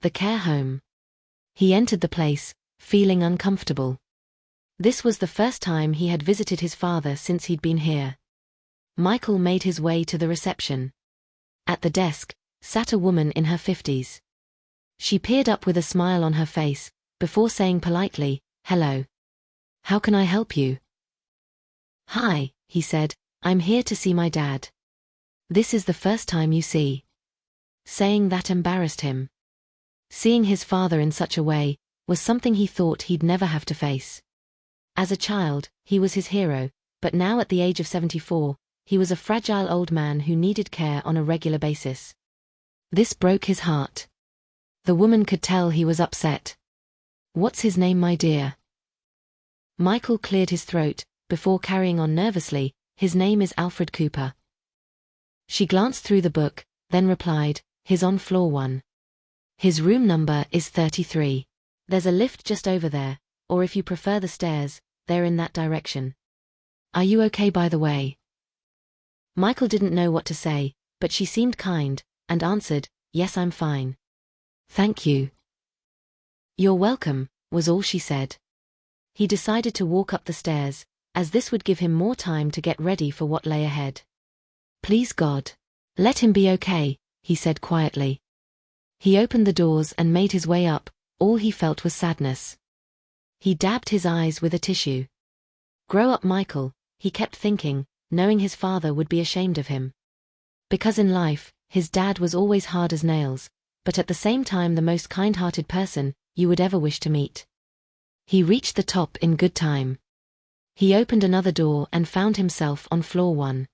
The care home. He entered the place, feeling uncomfortable. This was the first time he had visited his father since he'd been here. Michael made his way to the reception. At the desk sat a woman in her 50s. She peered up with a smile on her face, before saying politely, "Hello. How can I help you?" "Hi," he said, "I'm here to see my dad." "This is the first time you see." Saying that embarrassed him. Seeing his father in such a way was something he thought he'd never have to face. As a child, he was his hero, but now at the age of 74, he was a fragile old man who needed care on a regular basis. This broke his heart. The woman could tell he was upset. "What's his name, my dear?" Michael cleared his throat, before carrying on nervously, "His name is Alfred Cooper." She glanced through the book, then replied, "He's on floor 1. His room number is 33. There's a lift just over there, or if you prefer the stairs, they're in that direction. Are you okay by the way?" Michael didn't know what to say, but she seemed kind, and answered, "Yes, I'm fine. Thank you." "You're welcome," was all she said. He decided to walk up the stairs, as this would give him more time to get ready for what lay ahead. "Please God, let him be okay," he said quietly. He opened the doors and made his way up. All he felt was sadness. He dabbed his eyes with a tissue. Grow up, Michael, he kept thinking, knowing his father would be ashamed of him. Because in life, his dad was always hard as nails, but at the same time the most kind-hearted person you would ever wish to meet. He reached the top in good time. He opened another door and found himself on floor 1.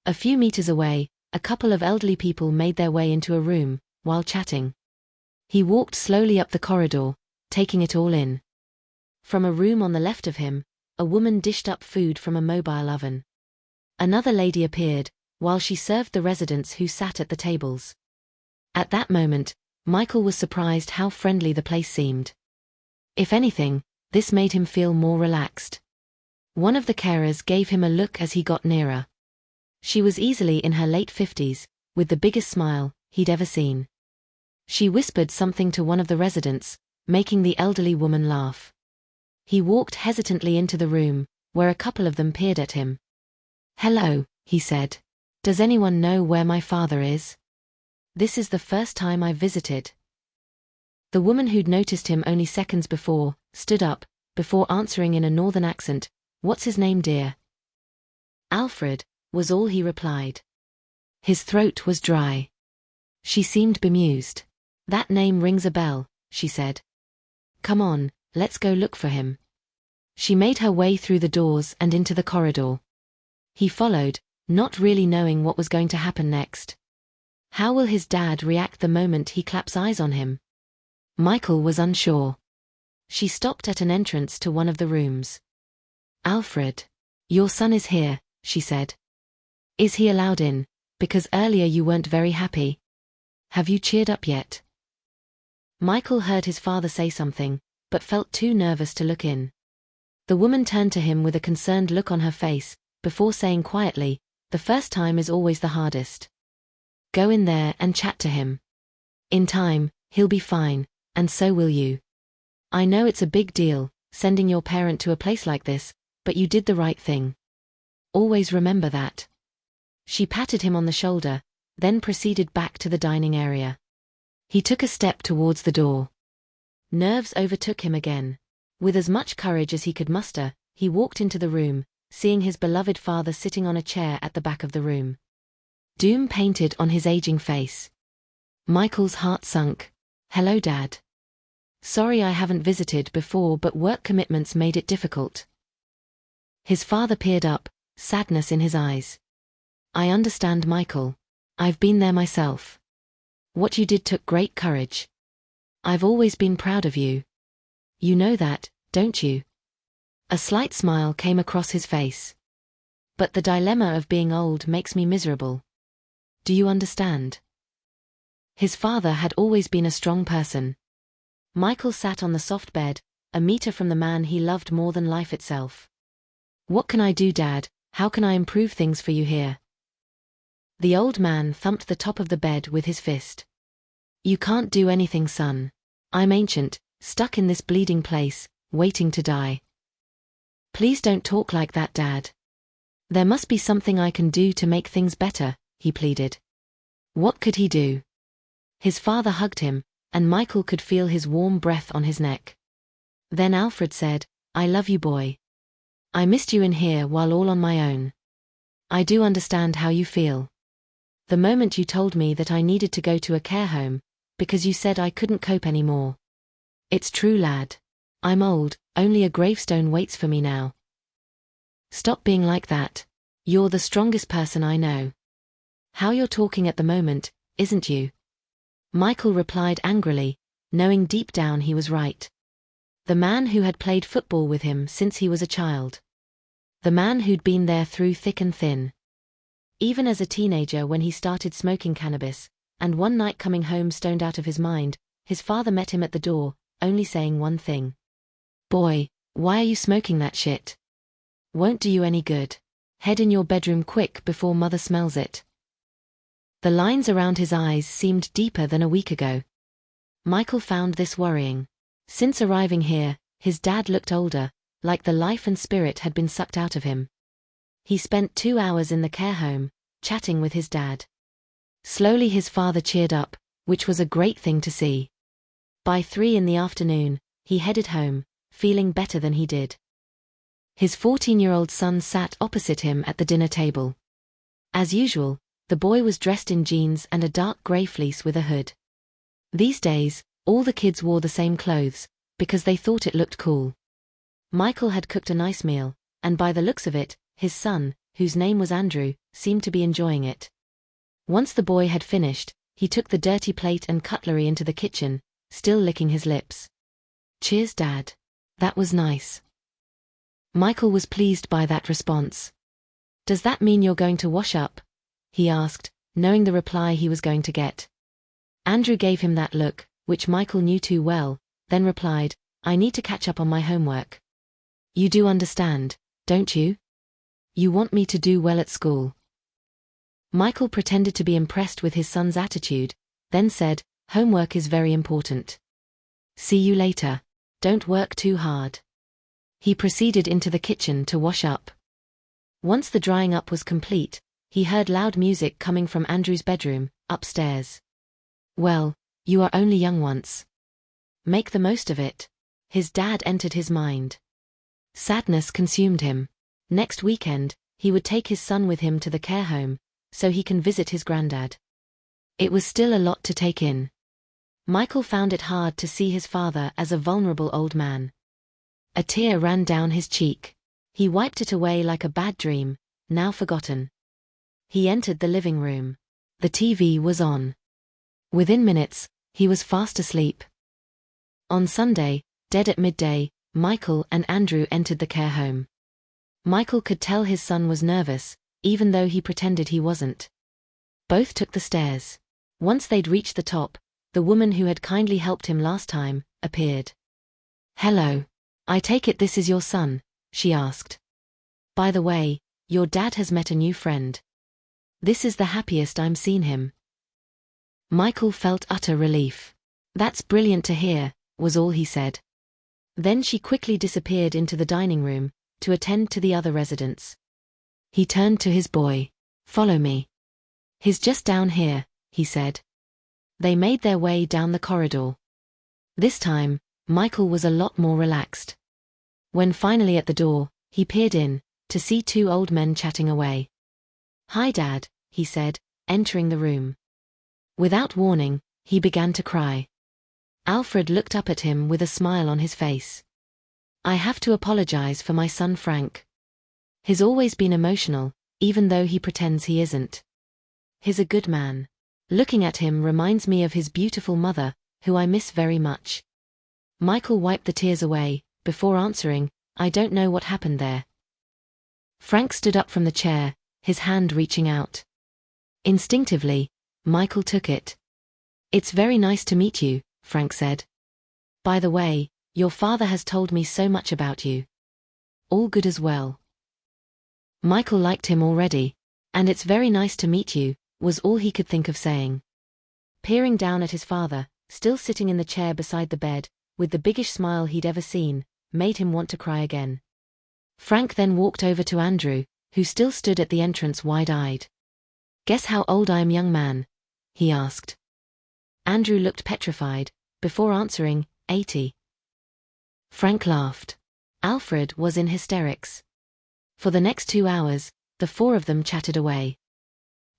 A few meters away, a couple of elderly people made their way into a room, while chatting. He walked slowly up the corridor, taking it all in. From a room on the left of him, a woman dished up food from a mobile oven. Another lady appeared, while she served the residents who sat at the tables. At that moment, Michael was surprised how friendly the place seemed. If anything, this made him feel more relaxed. One of the carers gave him a look as he got nearer. She was easily in her late 50s, with the biggest smile he'd ever seen. She whispered something to one of the residents, making the elderly woman laugh. He walked hesitantly into the room, where a couple of them peered at him. "Hello," he said. "Does anyone know where my father is? This is the first time I've visited." The woman who'd noticed him only seconds before stood up, before answering in a northern accent, "What's his name, dear?" "Alfred," was all he replied. His throat was dry. She seemed bemused. "That name rings a bell," she said. "Come on, let's go look for him." She made her way through the doors and into the corridor. He followed, not really knowing what was going to happen next. How will his dad react the moment he claps eyes on him? Michael was unsure. She stopped at an entrance to one of the rooms. "Alfred, your son is here," she said. "Is he allowed in? Because earlier you weren't very happy. Have you cheered up yet?" Michael heard his father say something, but felt too nervous to look in. The woman turned to him with a concerned look on her face, before saying quietly, "The first time is always the hardest. Go in there and chat to him. In time, he'll be fine, and so will you. I know it's a big deal, sending your parent to a place like this, but you did the right thing. Always remember that." She patted him on the shoulder, then proceeded back to the dining area. He took a step towards the door. Nerves overtook him again. With as much courage as he could muster, he walked into the room, seeing his beloved father sitting on a chair at the back of the room. Doom painted on his aging face. Michael's heart sunk. "Hello, Dad. Sorry I haven't visited before, but work commitments made it difficult." His father peered up, sadness in his eyes. "I understand, Michael. I've been there myself. What you did took great courage. I've always been proud of you. You know that, don't you?" A slight smile came across his face. "But the dilemma of being old makes me miserable. Do you understand?" His father had always been a strong person. Michael sat on the soft bed, a meter from the man he loved more than life itself. "What can I do, Dad? How can I improve things for you here?" The old man thumped the top of the bed with his fist. You can't do anything, son. I'm ancient, stuck in this bleeding place, waiting to die. Please don't talk like that, Dad. There must be something I can do to make things better, he pleaded. What could he do? His father hugged him, and Michael could feel his warm breath on his neck. Then Alfred said, I love you, boy. I missed you in here while all on my own. I do understand how you feel. The moment you told me that I needed to go to a care home, because you said I couldn't cope anymore. It's true, lad. I'm old, only a gravestone waits for me now. Stop being like that. You're the strongest person I know. How you're talking at the moment, isn't you? Michael replied angrily, knowing deep down he was right. The man who had played football with him since he was a child. The man who'd been there through thick and thin. Even as a teenager when he started smoking cannabis, and one night coming home stoned out of his mind, his father met him at the door, only saying one thing. Boy, why are you smoking that shit? Won't do you any good. Head in your bedroom quick before mother smells it. The lines around his eyes seemed deeper than a week ago. Michael found this worrying. Since arriving here, his dad looked older, like the life and spirit had been sucked out of him. He spent 2 hours in the care home, chatting with his dad. Slowly his father cheered up, which was a great thing to see. By 3 in the afternoon, he headed home, feeling better than he did. His 14-year-old son sat opposite him at the dinner table. As usual, the boy was dressed in jeans and a dark grey fleece with a hood. These days, all the kids wore the same clothes, because they thought it looked cool. Michael had cooked a nice meal, and by the looks of it, his son, whose name was Andrew, seemed to be enjoying it. Once the boy had finished, he took the dirty plate and cutlery into the kitchen, still licking his lips. Cheers, Dad. That was nice. Michael was pleased by that response. Does that mean you're going to wash up? He asked, knowing the reply he was going to get. Andrew gave him that look, which Michael knew too well, then replied, I need to catch up on my homework. You do understand, don't you? You want me to do well at school. Michael pretended to be impressed with his son's attitude, then said, homework is very important. See you later. Don't work too hard. He proceeded into the kitchen to wash up. Once the drying up was complete, he heard loud music coming from Andrew's bedroom, upstairs. Well, you are only young once. Make the most of it. His dad entered his mind. Sadness consumed him. Next weekend, he would take his son with him to the care home, so he can visit his granddad. It was still a lot to take in. Michael found it hard to see his father as a vulnerable old man. A tear ran down his cheek. He wiped it away like a bad dream, now forgotten. He entered the living room. The TV was on. Within minutes, he was fast asleep. On Sunday, dead at midday, Michael and Andrew entered the care home. Michael could tell his son was nervous, even though he pretended he wasn't. Both took the stairs. Once they'd reached the top, the woman who had kindly helped him last time appeared. Hello. I take it this is your son, she asked. By the way, your dad has met a new friend. This is the happiest I'm seen him. Michael felt utter relief. That's brilliant to hear, was all he said. Then she quickly disappeared into the dining room, to attend to the other residents. He turned to his boy. Follow me. He's just down here, he said. They made their way down the corridor. This time, Michael was a lot more relaxed. When finally at the door, he peered in, to see 2 old men chatting away. Hi, Dad, he said, entering the room. Without warning, he began to cry. Alfred looked up at him with a smile on his face. I have to apologize for my son Frank. He's always been emotional, even though he pretends he isn't. He's a good man. Looking at him reminds me of his beautiful mother, who I miss very much. Michael wiped the tears away, before answering, I don't know what happened there. Frank stood up from the chair, his hand reaching out. Instinctively, Michael took it. It's very nice to meet you, Frank said. By the way, your father has told me so much about you. All good as well. Michael liked him already, and it's very nice to meet you, was all he could think of saying. Peering down at his father, still sitting in the chair beside the bed, with the biggest smile he'd ever seen, made him want to cry again. Frank then walked over to Andrew, who still stood at the entrance wide-eyed. "Guess how old I am, young man?" he asked. Andrew looked petrified, before answering, 80. Frank laughed. Alfred was in hysterics. For the next 2 hours, the four of them chatted away.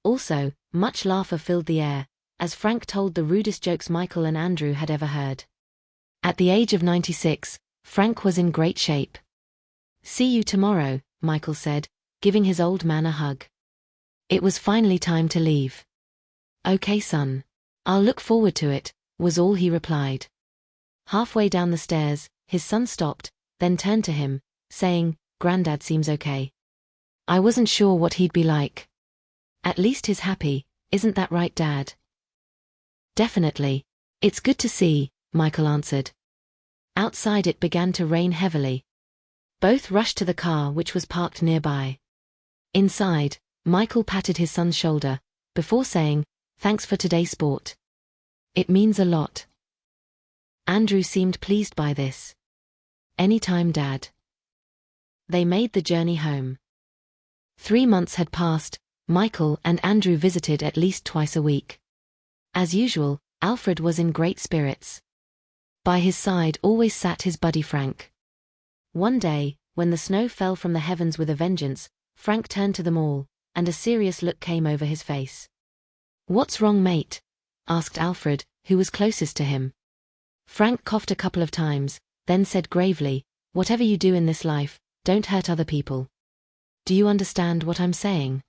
Also, much laughter filled the air, as Frank told the rudest jokes Michael and Andrew had ever heard. At the age of 96, Frank was in great shape. "See you tomorrow," Michael said, giving his old man a hug. It was finally time to leave. "Okay, son. I'll look forward to it," was all he replied. Halfway down the stairs, his son stopped, then turned to him, saying, "Granddad seems okay. I wasn't sure what he'd be like." "At least he's happy, isn't that right, Dad?" "Definitely. It's good to see," Michael answered. Outside it began to rain heavily. Both rushed to the car which was parked nearby. Inside, Michael patted his son's shoulder, before saying, "Thanks for today's sport. It means a lot." Andrew seemed pleased by this. "Anytime, Dad." They made the journey home. 3 months had passed. Michael and Andrew visited at least twice a week. As usual, Alfred was in great spirits. By his side always sat his buddy Frank. One day, when the snow fell from the heavens with a vengeance, Frank turned to them all, and a serious look came over his face. "What's wrong, mate?" asked Alfred, who was closest to him. Frank coughed a couple of times, then said gravely, "Whatever you do in this life, don't hurt other people. Do you understand what I'm saying?"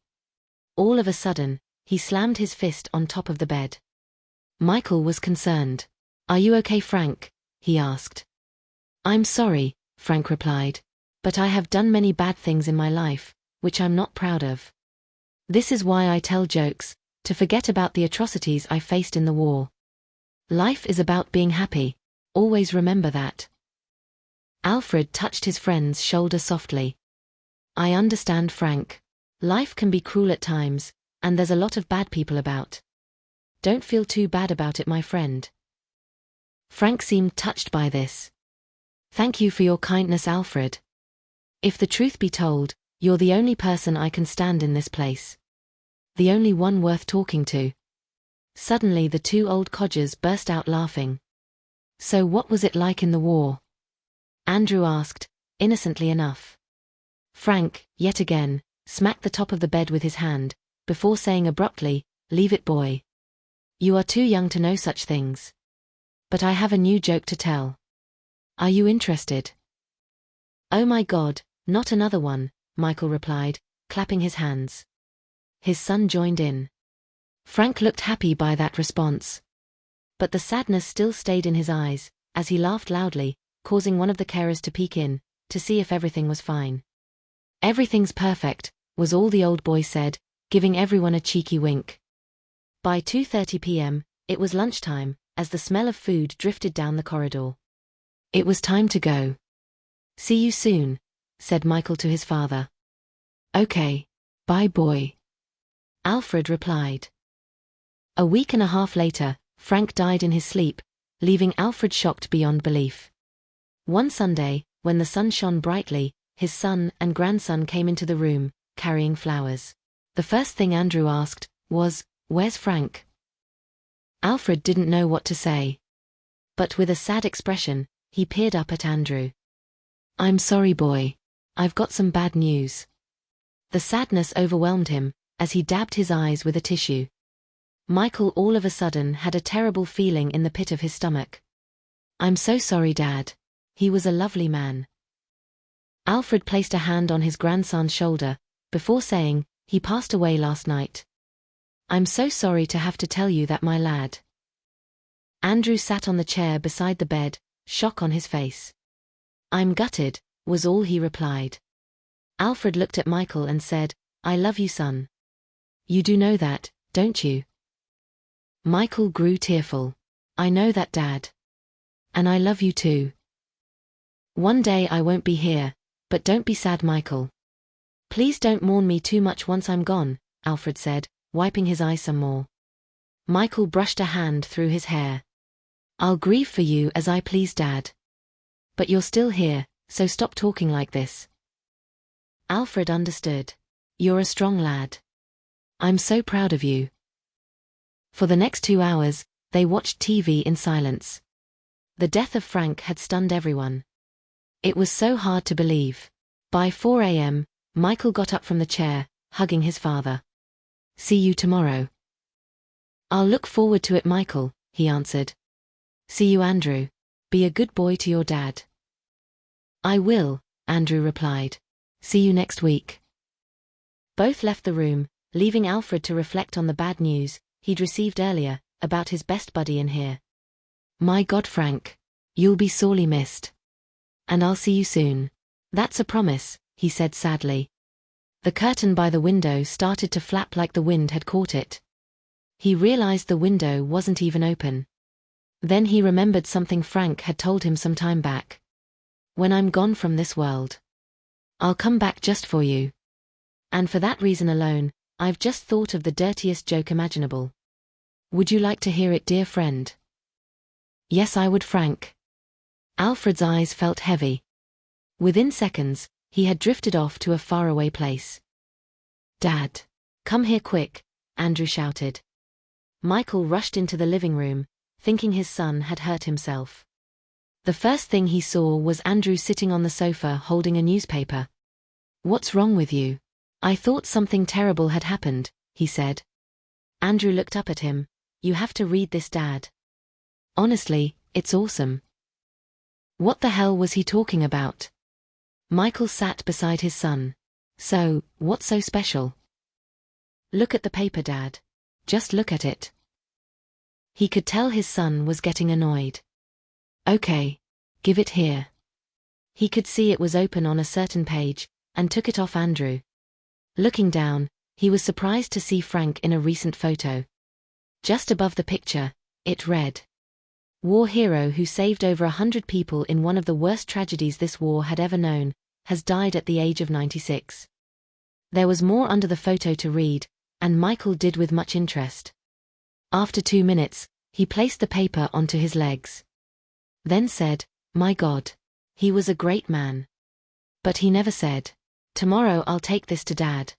All of a sudden, he slammed his fist on top of the bed. Michael was concerned. "Are you okay, Frank?" he asked. "I'm sorry," Frank replied, "but I have done many bad things in my life, which I'm not proud of. This is why I tell jokes, to forget about the atrocities I faced in the war. Life is about being happy. Always remember that." Alfred touched his friend's shoulder softly. "I understand, Frank. Life can be cruel at times, and there's a lot of bad people about. Don't feel too bad about it, my friend." Frank seemed touched by this. "Thank you for your kindness, Alfred. If the truth be told, you're the only person I can stand in this place. The only one worth talking to." Suddenly the two old codgers burst out laughing. "So what was it like in the war?" Andrew asked, innocently enough. Frank, yet again, smacked the top of the bed with his hand, before saying abruptly, "Leave it, boy. You are too young to know such things. But I have a new joke to tell. Are you interested?" "Oh my God, not another one," Michael replied, clapping his hands. His son joined in. Frank looked happy by that response. But the sadness still stayed in his eyes, as he laughed loudly, causing one of the carers to peek in, to see if everything was fine. "Everything's perfect," was all the old boy said, giving everyone a cheeky wink. By 2:30 p.m., it was lunchtime, as the smell of food drifted down the corridor. It was time to go. "See you soon," said Michael to his father. "Okay. Bye, boy," Alfred replied. A week and a half later, Frank died in his sleep, leaving Alfred shocked beyond belief. One Sunday, when the sun shone brightly, his son and grandson came into the room, carrying flowers. The first thing Andrew asked was, "Where's Frank?" Alfred didn't know what to say. But with a sad expression, he peered up at Andrew. "I'm sorry, boy. I've got some bad news." The sadness overwhelmed him, as he dabbed his eyes with a tissue. Michael all of a sudden had a terrible feeling in the pit of his stomach. "I'm so sorry, Dad. He was a lovely man." Alfred placed a hand on his grandson's shoulder, before saying, "He passed away last night. I'm so sorry to have to tell you that, my lad." Andrew sat on the chair beside the bed, shock on his face. "I'm gutted," was all he replied. Alfred looked at Michael and said, "I love you, son. You do know that, don't you?" Michael grew tearful. "I know that, Dad. And I love you too. One day I won't be here, but don't be sad, Michael. Please don't mourn me too much once I'm gone," Alfred said, wiping his eyes some more. Michael brushed a hand through his hair. I'll grieve for you as I please, Dad. But you're still here, so stop talking like this. Alfred understood. You're a strong lad. I'm so proud of you. For the next 2 hours, they watched TV in silence. The death of Frank had stunned everyone. It was so hard to believe. By 4 a.m., Michael got up from the chair, hugging his father. See you tomorrow. I'll look forward to it, Michael, he answered. See you, Andrew. Be a good boy to your dad. I will, Andrew replied. See you next week. Both left the room, leaving Alfred to reflect on the bad news he'd received earlier about his best buddy in here. My God, Frank. You'll be sorely missed. And I'll see you soon. That's a promise, he said sadly. The curtain by the window started to flap like the wind had caught it. He realized the window wasn't even open. Then he remembered something Frank had told him some time back. When I'm gone from this world, I'll come back just for you. And for that reason alone, I've just thought of the dirtiest joke imaginable. Would you like to hear it, dear friend? Yes, I would, Frank. Alfred's eyes felt heavy. Within seconds, he had drifted off to a faraway place. Dad, come here quick, Andrew shouted. Michael rushed into the living room, thinking his son had hurt himself. The first thing he saw was Andrew sitting on the sofa holding a newspaper. What's wrong with you? I thought something terrible had happened, he said. Andrew looked up at him. You have to read this, Dad. Honestly, it's awesome. What the hell was he talking about? Michael sat beside his son. So, what's so special? Look at the paper, Dad. Just look at it. He could tell his son was getting annoyed. Okay. Give it here. He could see it was open on a certain page, and took it off Andrew. Looking down, he was surprised to see Frank in a recent photo. Just above the picture, it read, War hero who saved over 100 people in one of the worst tragedies this war had ever known, has died at the age of 96. There was more under the photo to read, and Michael did with much interest. After 2 minutes, he placed the paper onto his legs. Then said, My God. He was a great man. But he never said, Tomorrow I'll take this to Dad.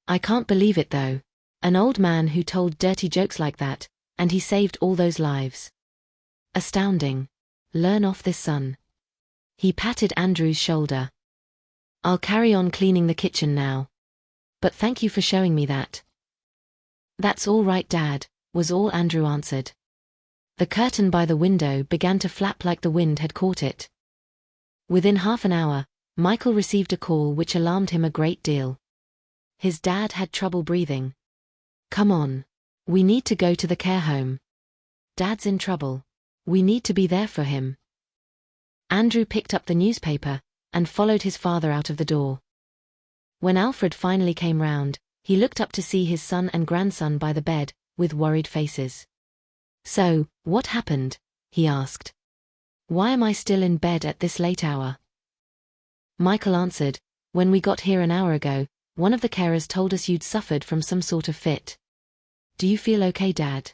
I can't believe it though. An old man who told dirty jokes like that, and he saved all those lives. Astounding. Learn off this, son. He patted Andrew's shoulder. I'll carry on cleaning the kitchen now. But thank you for showing me that. That's all right, Dad, was all Andrew answered. The curtain by the window began to flap like the wind had caught it. Within half an hour, Michael received a call which alarmed him a great deal. His dad had trouble breathing. Come on. We need to go to the care home. Dad's in trouble. We need to be there for him. Andrew picked up the newspaper and followed his father out of the door. When Alfred finally came round, he looked up to see his son and grandson by the bed, with worried faces. So, what happened? He asked. Why am I still in bed at this late hour? Michael answered, When we got here an hour ago, one of the carers told us you'd suffered from some sort of fit. Do you feel okay, Dad?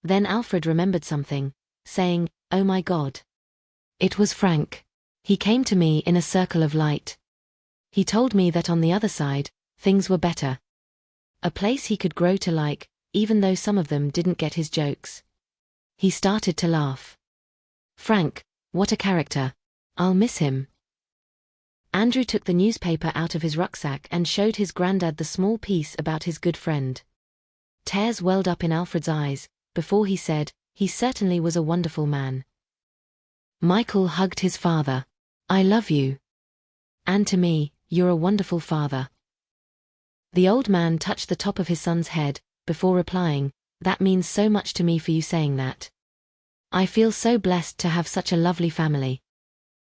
Then Alfred remembered something, saying, Oh my God. It was Frank. He came to me in a circle of light. He told me that on the other side, things were better. A place he could grow to like, even though some of them didn't get his jokes. He started to laugh. Frank, what a character. I'll miss him. Andrew took the newspaper out of his rucksack and showed his granddad the small piece about his good friend. Tears welled up in Alfred's eyes, before he said, He certainly was a wonderful man. Michael hugged his father. I love you. And to me, you're a wonderful father. The old man touched the top of his son's head, before replying, That means so much to me for you saying that. I feel so blessed to have such a lovely family.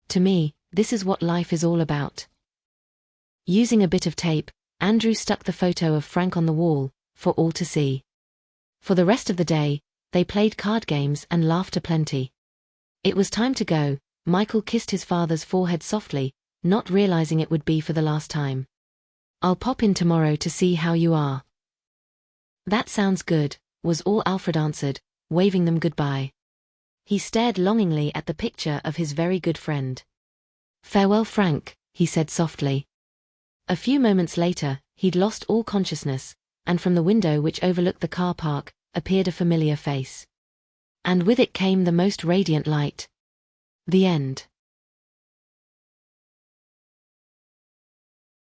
To me, this is what life is all about. Using a bit of tape, Andrew stuck the photo of Frank on the wall, for all to see. For the rest of the day, they played card games and laughed aplenty. It was time to go. Michael kissed his father's forehead softly, not realizing it would be for the last time. I'll pop in tomorrow to see how you are. That sounds good, was all Alfred answered, waving them goodbye. He stared longingly at the picture of his very good friend. "Farewell, Frank," he said softly. A few moments later, he'd lost all consciousness, and from the window which overlooked the car park, appeared a familiar face. And with it came the most radiant light. The end.